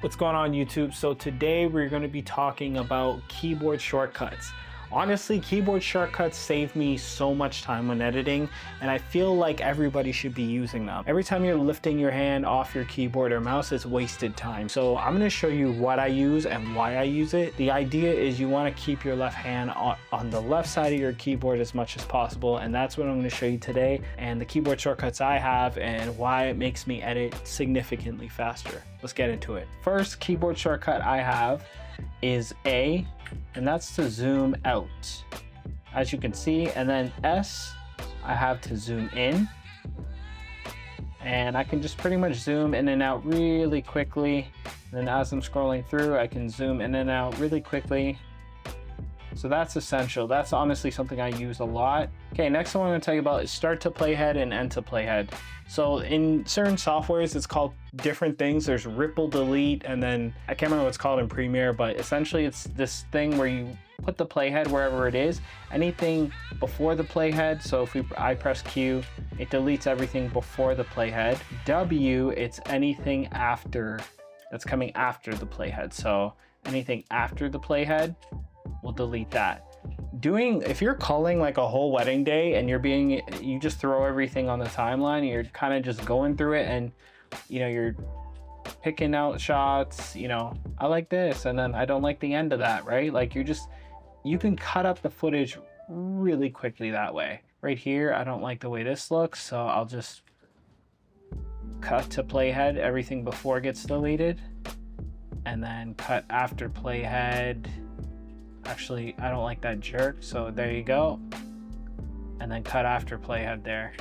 What's going on YouTube? So today we're going to be talking about keyboard shortcuts. Honestly, keyboard shortcuts save me so much time when editing, and I feel like everybody should be using them. Every time you're lifting your hand off your keyboard or mouse, it's wasted time. So I'm going to show you what I use and why I use it. The idea is you want to keep your left hand on the left side of your keyboard as much as possible, and that's what I'm going to show you today, and the keyboard shortcuts I have and why it makes me edit significantly faster. Let's get into it. First keyboard shortcut I have is A, and that's to zoom out, as you can see, and then S, I have to zoom in, and I can just pretty much zoom in and out really quickly. And then as I'm scrolling through, I can zoom in and out really quickly. So that's essential. That's honestly something I use a lot. Okay, next one I'm going to tell you about is start to playhead and end to playhead. So in certain softwares, it's called different things. There's ripple delete, and then I can't remember what it's called in Premiere, but essentially it's this thing where you put the playhead wherever it is. Anything before the playhead, so if I press Q, it deletes everything before the playhead. W, it's anything after, that's coming after the playhead. So anything after the playhead, we'll delete that. If you're culling like a whole wedding day and you just throw everything on the timeline and you're kind of just going through it, and you're picking out shots, I like this and then I don't like the end of that, right? Like you can cut up the footage really quickly that way. Right here, I don't like the way this looks, so I'll just cut to playhead, everything before gets deleted, and then cut after playhead. Actually, I don't like that jerk, so there you go. And then cut after playhead there.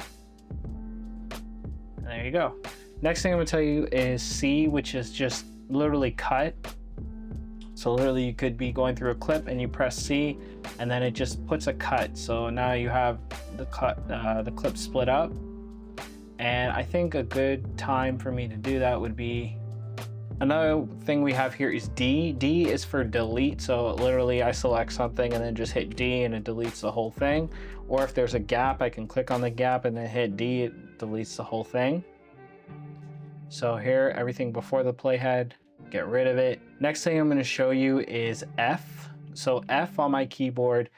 And there you go. Next thing I'm gonna tell you is C, which is just literally cut. So literally you could be going through a clip and you press C and then it just puts a cut. So now you have the clip split up. And I think a good time for me to do that would be, another thing we have here is D. D is for delete, so literally I select something and then just hit D and it deletes the whole thing. Or if there's a gap, I can click on the gap and then hit D, it deletes the whole thing. So here, everything before the playhead, get rid of it. Next thing I'm going to show you is F. So F on my keyboard,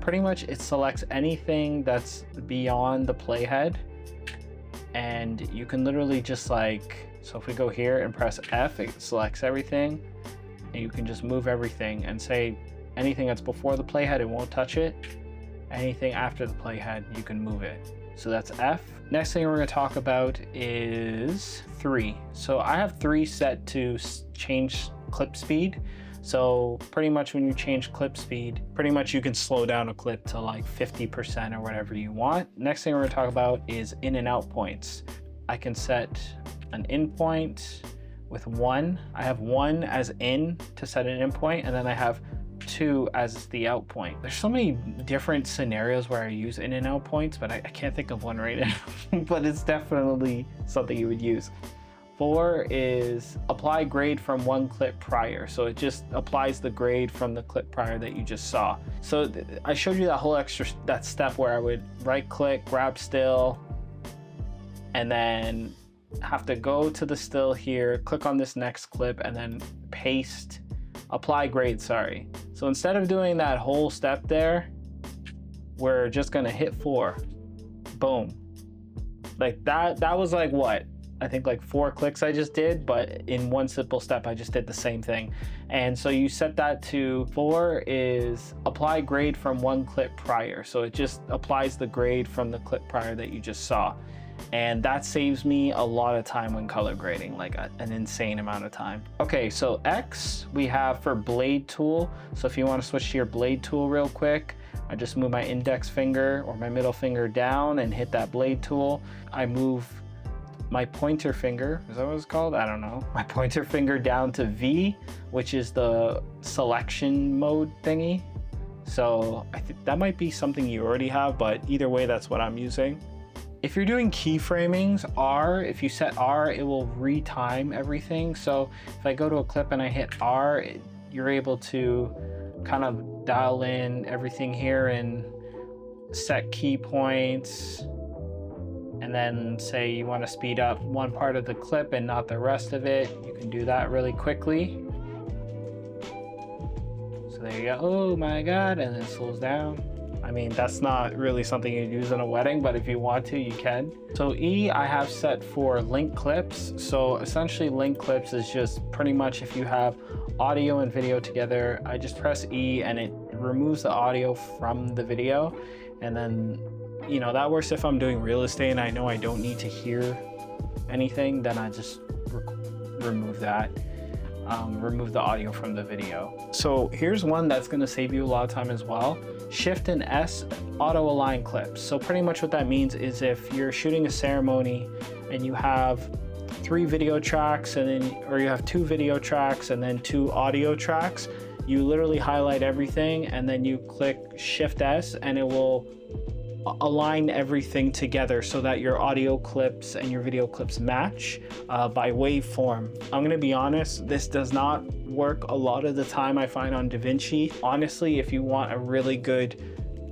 pretty much it selects anything that's beyond the playhead. And you can literally just so if we go here and press F, it selects everything, and you can just move everything and say anything that's before the playhead, it won't touch it. Anything after the playhead, you can move it. So that's F. Next thing we're going to talk about is 3. So I have 3 set to change clip speed. So pretty much when you change clip speed, pretty much you can slow down a clip to like 50% or whatever you want. Next thing we're going to talk about is in and out points. I can set an in point with 1. I have 1 as in to set an in point, and then I have 2 as the out point. There's so many different scenarios where I use in and out points, but I can't think of one right now. But it's definitely something you would use. 4 is apply grade from one clip prior. So it just applies the grade from the clip prior that you just saw. So I showed you that step where I would right click, grab still, and then have to go to the still here, click on this next clip, and then paste, apply grade, sorry. So instead of doing that whole step there, we're just gonna hit 4, boom. Like that was like what? I think like 4 clicks I just did, but in one simple step, I just did the same thing. And so you set that to 4 is apply grade from one clip prior. So it just applies the grade from the clip prior that you just saw. And that saves me a lot of time when color grading, like an insane amount of time. Okay, so X we have for blade tool. So if you want to switch to your blade tool real quick, I just move my index finger or my middle finger down and hit that blade tool. I move my pointer finger, is that what it's called? I don't know. My pointer finger down to V, which is the selection mode thingy. So I think that might be something you already have, but either way, that's what I'm using. If you're doing keyframings, R, if you set R, it will retime everything. So if I go to a clip and I hit R, you're able to kind of dial in everything here and set key points. and then say you want to speed up one part of the clip and not the rest of it, you can do that really quickly. So there you go. Oh my God, and then it slows down. I mean, that's not really something you'd use in a wedding, but if you want to, you can. So E, I have set for link clips. So essentially link clips is just pretty much if you have audio and video together, I just press E and it removes the audio from the video. And then, you know, that works if I'm doing real estate and I know I don't need to hear anything, then I just remove that. Remove the audio from the video. So here's one that's going to save you a lot of time as well. Shift and S auto align clips. So pretty much what that means is if you're shooting a ceremony and you have 3 video tracks and then, or you have 2 video tracks and then 2 audio tracks, you literally highlight everything and then you click Shift S and it will align everything together so that your audio clips and your video clips match by waveform. I'm gonna be honest, this does not work a lot of the time, I find, on Davinci. Honestly, if you want a really good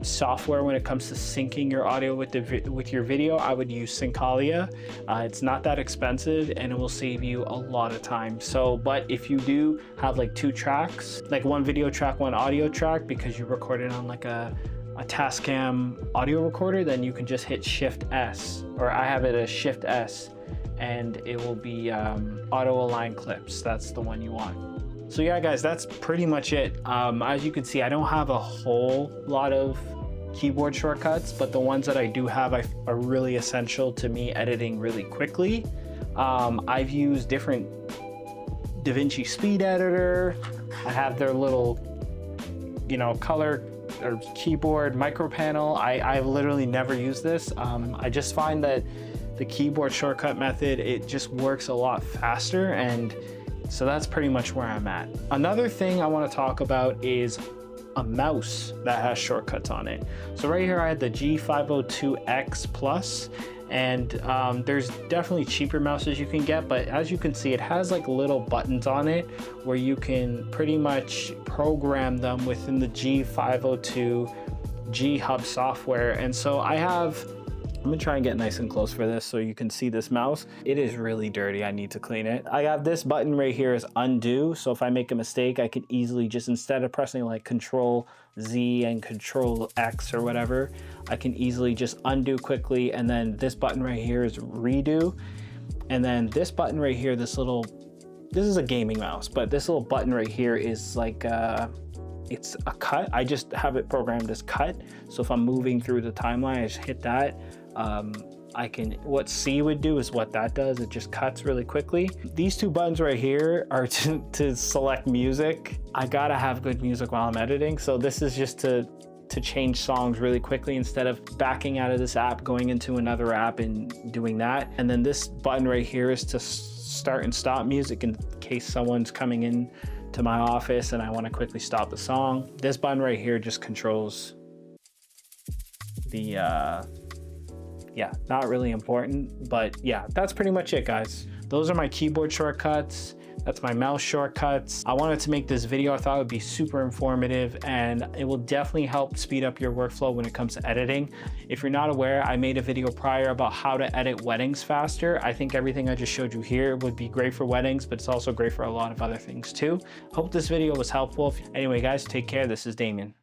software when it comes to syncing your audio with your video, I would use Syncalia. It's not that expensive and it will save you a lot of time. So, but if you do have like 2 tracks, like 1 video track, 1 audio track, because you recorded on like a Tascam audio recorder, then you can just hit Shift S, or I have it as Shift S, and it will be auto align clips. That's the one you want. So yeah, guys, that's pretty much it. As you can see, I don't have a whole lot of keyboard shortcuts, but the ones that I do have are really essential to me editing really quickly. I've used different Davinci speed editor. I have their little, you know, color or keyboard micro panel. I've literally never used this. I just find that the keyboard shortcut method, it just works a lot faster, and so that's pretty much where I'm at. Another thing I want to talk about is a mouse that has shortcuts on it. So right here I had the G502X Plus, and there's definitely cheaper mouses you can get, but as you can see, it has like little buttons on it where you can pretty much program them within the G502 G Hub software. And so I'm gonna try and get nice and close for this so you can see this mouse. It is really dirty, I need to clean it. I have this button right here is undo, so if I make a mistake, I could easily just, instead of pressing like Control Z and Control X or whatever, I can easily just undo quickly. And then this button right here is redo. And then this button right here, this is a gaming mouse, but this little button right here is like, it's a cut. I just have it programmed as cut. So if I'm moving through the timeline, I just hit that. What C would do is what that does. It just cuts really quickly. These 2 buttons right here are to select music. I gotta have good music while I'm editing. So this is just to change songs really quickly instead of backing out of this app, going into another app and doing that. And then this button right here is to start and stop music in case someone's coming in to my office and I want to quickly stop the song. This button right here just controls the yeah, not really important, but yeah, that's pretty much it, guys. Those are my keyboard shortcuts. That's my mouse shortcuts. I wanted to make this video. I thought it would be super informative, and it will definitely help speed up your workflow when it comes to editing. If you're not aware, I made a video prior about how to edit weddings faster. I think everything I just showed you here would be great for weddings, but it's also great for a lot of other things too. Hope this video was helpful. Anyway, guys, take care. This is Damien.